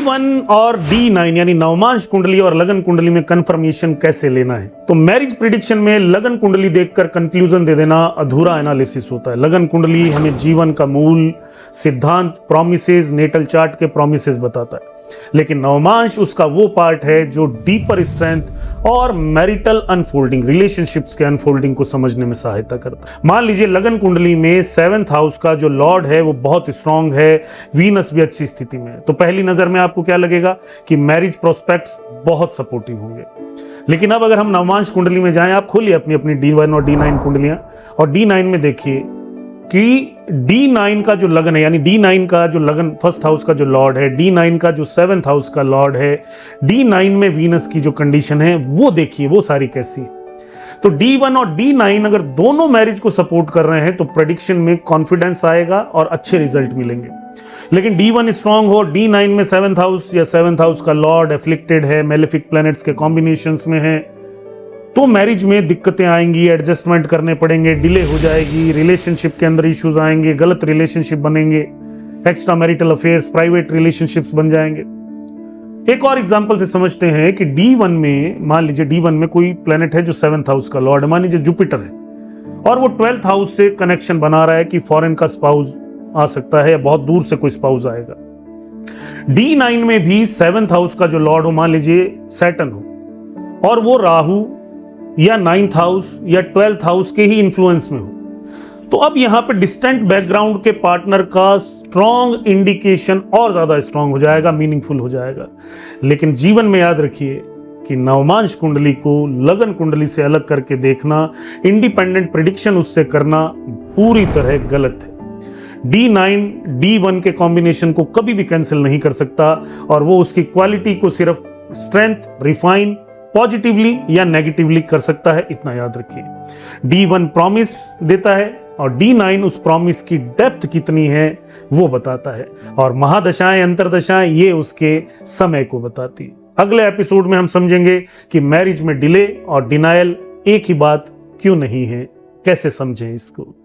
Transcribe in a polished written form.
D1 और D9 यानी नवमांश कुंडली और लगन कुंडली में कंफर्मेशन कैसे लेना है। तो मैरिज प्रिडिक्शन में लगन कुंडली देखकर कंक्लूजन दे देना अधूरा एनालिसिस होता है। लगन कुंडली हमें जीवन का मूल सिद्धांत, प्रॉमिसेस, नेटल चार्ट के प्रॉमिसेस बताता है, लेकिन नवमांश उसका वो पार्ट है जो डीपर स्ट्रेंथ और मैरिटल अनफोल्डिंग, रिलेशनशिप्स के अनफोल्डिंग को समझने में सहायता करता है। मान लीजिए लगन कुंडली में 7th हाउस का जो लॉर्ड है वो बहुत स्ट्रांग है, वीनस भी अच्छी स्थिति में है, तो पहली नजर में आपको क्या लगेगा कि मैरिज प्रोस्पेक्ट्स बहुत सपोर्टिव होंगे। लेकिन अब अगर हम नवमांश कुंडली में जाएं, आप खोलिए अपनी अपनी D1 और D9 कुंडलियां और D9 में देखिए कि D9 का जो लगन है, यानी D9 का जो लगन फर्स्ट हाउस का जो लॉर्ड है, D9 का जो 7th हाउस का लॉर्ड है, D9 में वीनस की जो कंडीशन है वो देखिए, वो सारी कैसी। तो D1 और D9 अगर दोनों मैरिज को सपोर्ट कर रहे हैं तो प्रेडिक्शन में कॉन्फिडेंस आएगा और अच्छे रिजल्ट मिलेंगे। लेकिन D1 स्ट्रांग हो, D9 में 7th हाउस या 7th हाउस का लॉर्ड एफ्लिक्टेड है, मेलेफिक प्लैनेट्स के कॉम्बिनेशंस में है, तो मैरिज में दिक्कतें आएंगी, एडजस्टमेंट करने पड़ेंगे, डिले हो जाएगी, रिलेशनशिप के अंदर इश्यूज आएंगे, गलत रिलेशनशिप बनेंगे, extra marital affairs, private relationships बन जाएंगे। एक और एग्जांपल से समझते हैं कि D1 में, मान लीजिए D1 में कोई प्लेनेट है जो 7th हाउस का लॉर्ड है, मान लीजिए जुपिटर है, और वो 12th हाउस से कनेक्शन बना रहा है कि फॉरेन का स्पाउस आ सकता है या बहुत दूर से कोई स्पाउस आएगा। D9 में भी 7th हाउस का जो लॉर्ड हो, मान लीजिए सैटर्न हो, और वो राहु या 9th हाउस या 12th हाउस के ही इन्फ्लुएंस में हो, तो अब यहां पे डिस्टेंट बैकग्राउंड के पार्टनर का स्ट्रॉन्ग इंडिकेशन और ज्यादा स्ट्रॉन्ग हो जाएगा, मीनिंगफुल हो जाएगा। लेकिन जीवन में याद रखिए कि नवमांश कुंडली को लगन कुंडली से अलग करके देखना, इंडिपेंडेंट प्रेडिक्शन उससे करना पूरी तरह गलत है। D9 D1 के कॉम्बिनेशन को कभी भी कैंसिल नहीं कर सकता, और वो उसकी क्वालिटी को सिर्फ स्ट्रेंथ, रिफाइन, पॉजिटिवली या नेगेटिवली कर सकता है, इतना याद रखिए। D1 प्रॉमिस देता है और D9 उस प्रॉमिस की डेप्थ कितनी है वो बताता है, और महादशाएं, अंतरदशाएं ये उसके समय को बताती है। अगले एपिसोड में हम समझेंगे कि मैरिज में डिले और डिनायल एक ही बात क्यों नहीं है, कैसे समझें इसको।